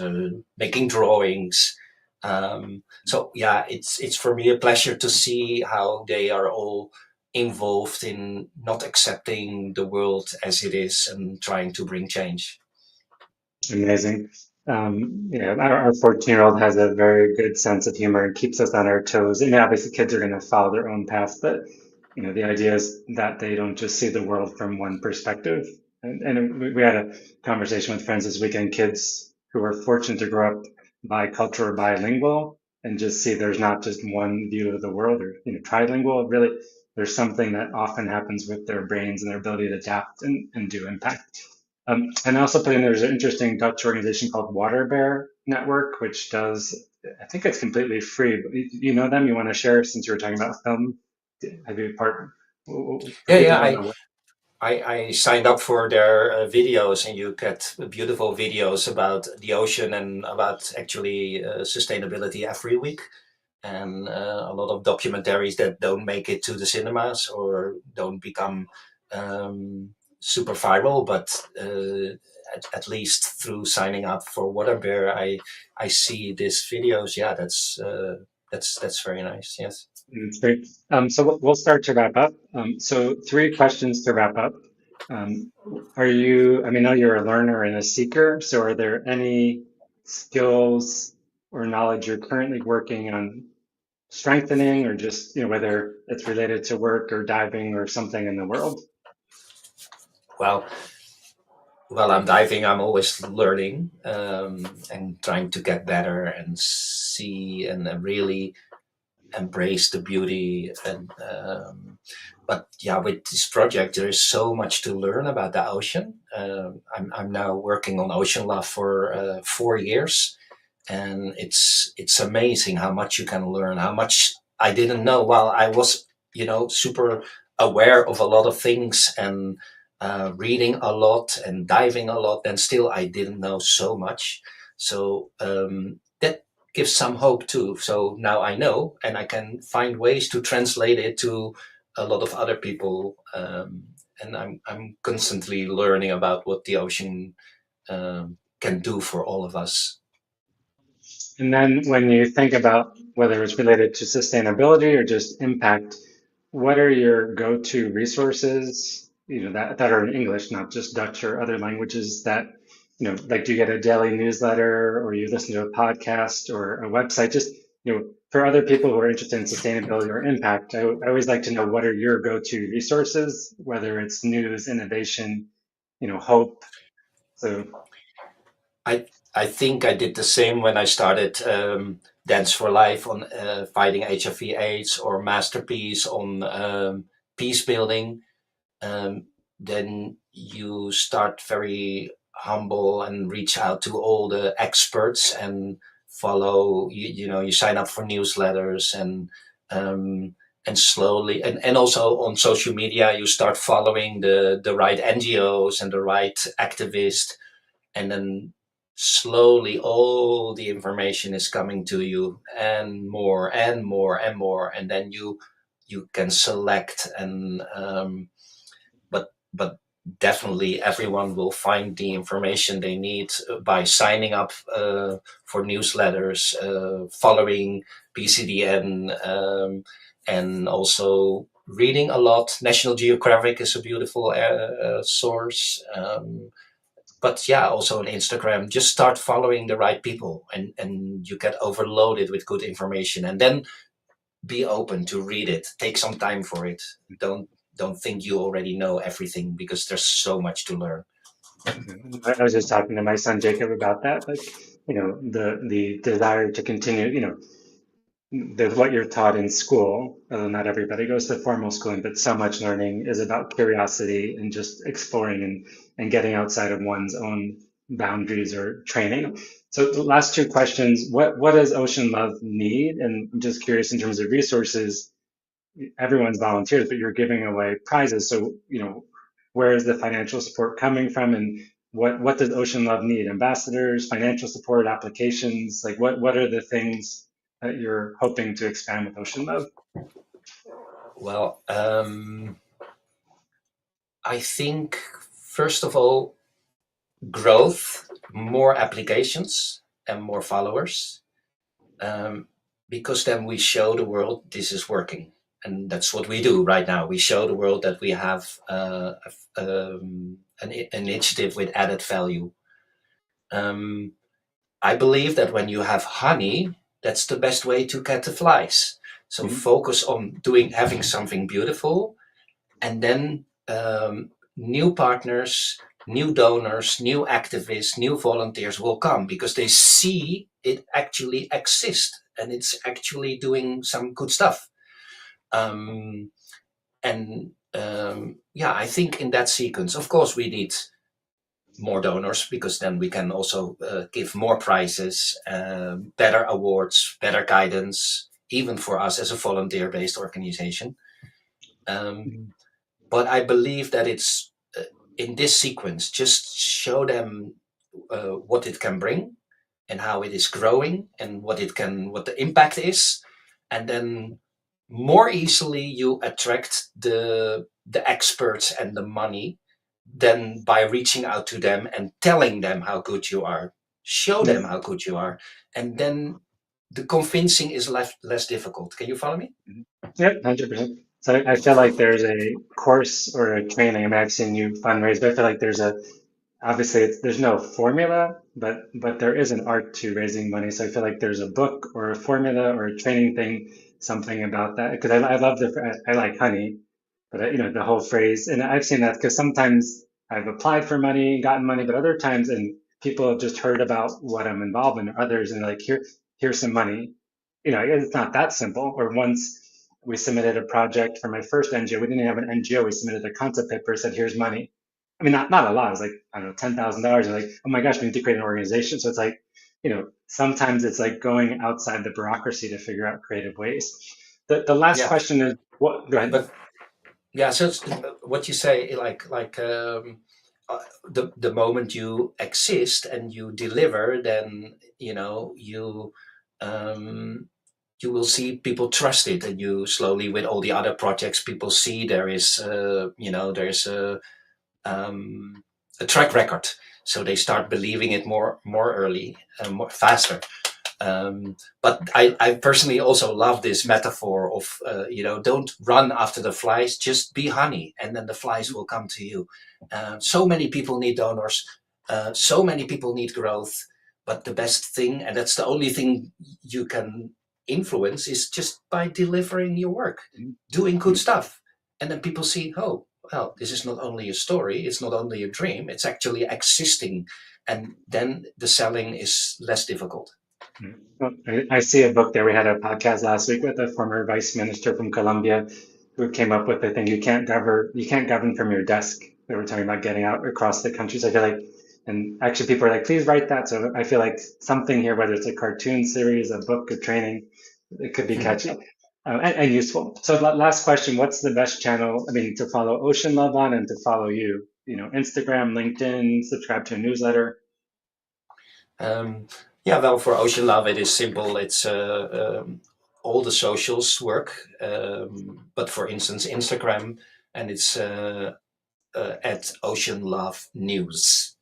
making drawings. So yeah, it's for me a pleasure to see how they are all involved in not accepting the world as it is and trying to bring change. Amazing. Yeah, our 14-year-old has a very good sense of humor and keeps us on our toes. I mean, obviously, kids are going to follow their own paths, but the idea is that they don't just see the world from one perspective. And we had a conversation with friends this weekend, kids who are fortunate to grow up bicultural or bilingual, and just see there's not just one view of the world, or trilingual. Really, there's something that often happens with their brains and their ability to adapt and do impact. And I also put in there's an interesting Dutch organization called Water Bear Network, which does, I think it's completely free, but you know them? You want to share since you were talking about film? Have you part for Yeah, people yeah. who don't know what? I signed up for their videos, and you get beautiful videos about the ocean and about actually sustainability every week. And a lot of documentaries that don't make it to the cinemas or don't become super viral, but at least through signing up for Waterbear, I see these videos. Yeah, that's very nice. Yes. It's great. So we'll start to wrap up. So three questions to wrap up. Um, I mean, I know you're a learner and a seeker, so are there any skills or knowledge you're currently working on strengthening, or just, whether it's related to work or diving or something in the world? Well, while I'm diving, I'm always learning and trying to get better and see and really embrace the beauty. And but yeah, with this project, there is so much to learn about the ocean. I'm now working on OceanLove for 4 years, and it's amazing how much you can learn, how much I didn't know. While I was super aware of a lot of things, and reading a lot and diving a lot, and still I didn't know so much. So that gives some hope too. So now I know, and I can find ways to translate it to a lot of other people. And I'm constantly learning about what the ocean can do for all of us. And then when you think about whether it's related to sustainability or just impact, what are your go-to resources, that are in English, not just Dutch or other languages that, like do you get a daily newsletter or you listen to a podcast or a website? Just, for other people who are interested in sustainability or impact, I always like to know what are your go-to resources, whether it's news, innovation, hope. So, I I think I did the same when I started Dance for Life on fighting HIV/AIDS, or Masterpiece on peace building. Um, then you start very humble and reach out to all the experts and follow. You sign up for newsletters um, and slowly, and also on social media you start following the right NGOs and the right activists, and then slowly all the information is coming to you, and more and more and more, and then you can select. And but definitely everyone will find the information they need by signing up for newsletters, following PCDN, and also reading a lot. National Geographic is a beautiful source. But yeah, also on Instagram, just start following the right people, and you get overloaded with good information. And then be open to read it. Take some time for it. Don't think you already know everything, because there's so much to learn. I was just talking to my son Jacob about that, like, the desire to continue, what you're taught in school, although not everybody goes to formal schooling, but so much learning is about curiosity and just exploring and getting outside of one's own boundaries or training. So the last two questions, what does Ocean Love need? And I'm just curious in terms of resources, everyone's volunteers, but you're giving away prizes. So, where is the financial support coming from, and what does Ocean Love need? Ambassadors, financial support, applications? Like what are the things that you're hoping to expand with Ocean Love? Well, I think first of all, growth, more applications, and more followers, um, because then we show the world this is working. And that's what we do right now. We show the world that we have an initiative with added value. Um, I believe that when you have honey, that's the best way to get the flies. So Mhm. focus on having something beautiful, and then new partners, new donors, new activists, new volunteers will come, because they see it actually exists and it's actually doing some good stuff. Um, and yeah, I think in that sequence, of course, we need more donors, because then we can also give more prizes, better awards, better guidance, even for us as a volunteer-based organization. Um, Mhm. but I believe that it's in this sequence, just show them what it can bring and how it is growing and what the impact is, and then more easily you attract the experts and the money than by reaching out to them and telling them how good you are. Show Yeah. them how good you are, and then the convincing is less difficult. Can you follow me? Yep, 100%. So I feel like there's a course or a training. I mean, I've seen you fundraise, but I feel like obviously there's no formula, but there is an art to raising money. So I feel like there's a book or a formula or a training thing, something about that. Because I love I like honey, but the whole phrase, and I've seen that because sometimes I've applied for money, gotten money, but other times, and people have just heard about what I'm involved in, or others, and like here's some money. It's not that simple. Or once we submitted a project for my first NGO, we didn't have an NGO. We submitted a concept paper, said here's money. I mean, not a lot. It was like, I don't know, $10,000. And like, oh my gosh, we need to create an organization. So it's like, sometimes it's like going outside the bureaucracy to figure out creative ways. The last Yeah, question is what? Go ahead. but yeah, so what you say, uh, the moment you exist and you deliver, then um, you will see people trust it, and you slowly, with all the other projects, people see there is a track record. so they start believing it more early, more faster. But I personally also love this metaphor of, don't run after the flies, just be honey, and then the flies will come to you. So many people need donors, so many people need growth, but the best thing, and that's the only thing you can influence, is just by delivering your work, doing good stuff. And then people see, oh, well, this is not only a story, it's not only a dream, it's actually existing. And then the selling is less difficult. Well, I see a book there. We had a podcast last week with a former vice minister from Colombia who came up with the thing you can't govern from your desk. They were talking about getting out across the country. So I feel like, and actually people are like, please write that. So I feel like something here, whether it's a cartoon series, a book, a training, it could be catchy and useful. So last question, what's the best channel, I mean, to follow OceanLove on and to follow you? Instagram, LinkedIn, subscribe to a newsletter. Yeah, well, for OceanLove, it is simple. It's all the socials work, but for instance, Instagram, and it's at OceanLove News.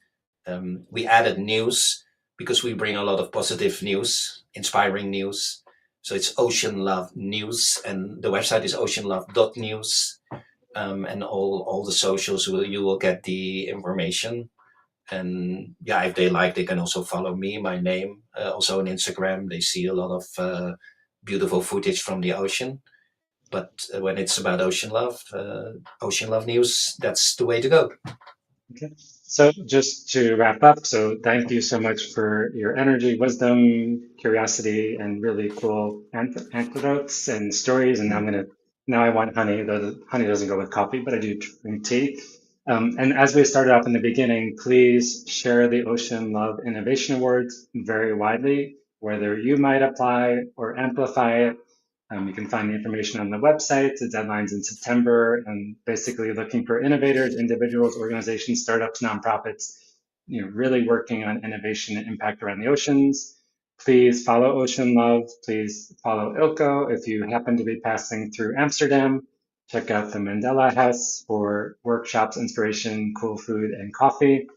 We added news because we bring a lot of positive news, inspiring news. So it's OceanLove News, and the website is oceanlove.news. And all the socials, you will get the information. And yeah, if they like, they can also follow me, my name, also on Instagram. They see a lot of beautiful footage from the ocean. But when it's about OceanLove News, that's the way to go. Okay. So just to wrap up, so thank you so much for your energy, wisdom, curiosity, and really cool anecdotes and stories. And now I want honey. Though honey doesn't go with coffee, but I do drink tea. And as we started off in the beginning, please share the Ocean Love Innovation Awards very widely, whether you might apply or amplify it. You can find the information on the website. The deadline's in September, and basically looking for innovators, individuals, organizations, startups, nonprofits, really working on innovation and impact around the oceans. Please follow Ocean Love. Please follow Ilco. If you happen to be passing through Amsterdam, check out the Mandela House for workshops, inspiration, cool food, and coffee.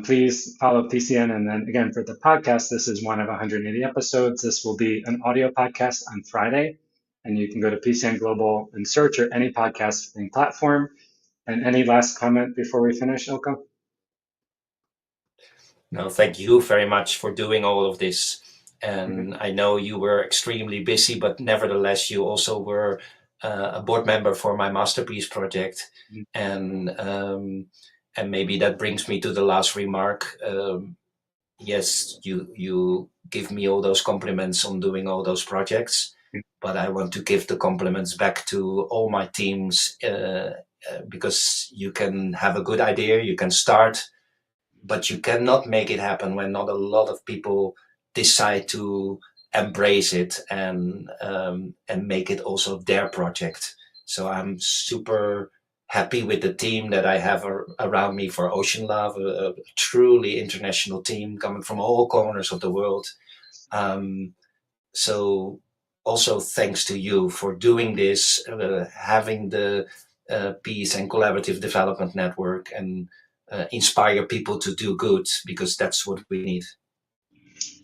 Please follow PCN. And then again, for the podcast, this is one of 180 episodes. This will be an audio podcast on Friday. And you can go to PCN Global and search or any podcasting platform. And any last comment before we finish, Ilko? No, thank you very much for doing all of this. And I know you were extremely busy, but nevertheless, you also were a board member for my masterpiece project. And maybe that brings me to the last remark. Yes, you give me all those compliments on doing all those projects, but I want to give the compliments back to all my teams, because you can have a good idea, you can start, but you cannot make it happen when not a lot of people decide to embrace it and make it also their project. So I'm super happy with the team that I have around me for OceanLove, a truly international team coming from all corners of the world. So also thanks to you for doing this, having the Peace and Collaborative Development Network, and inspire people to do good, because that's what we need.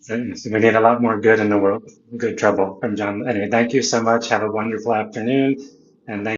So we need a lot more good in the world. Good trouble from John. Anyway, thank you so much. Have a wonderful afternoon. And thank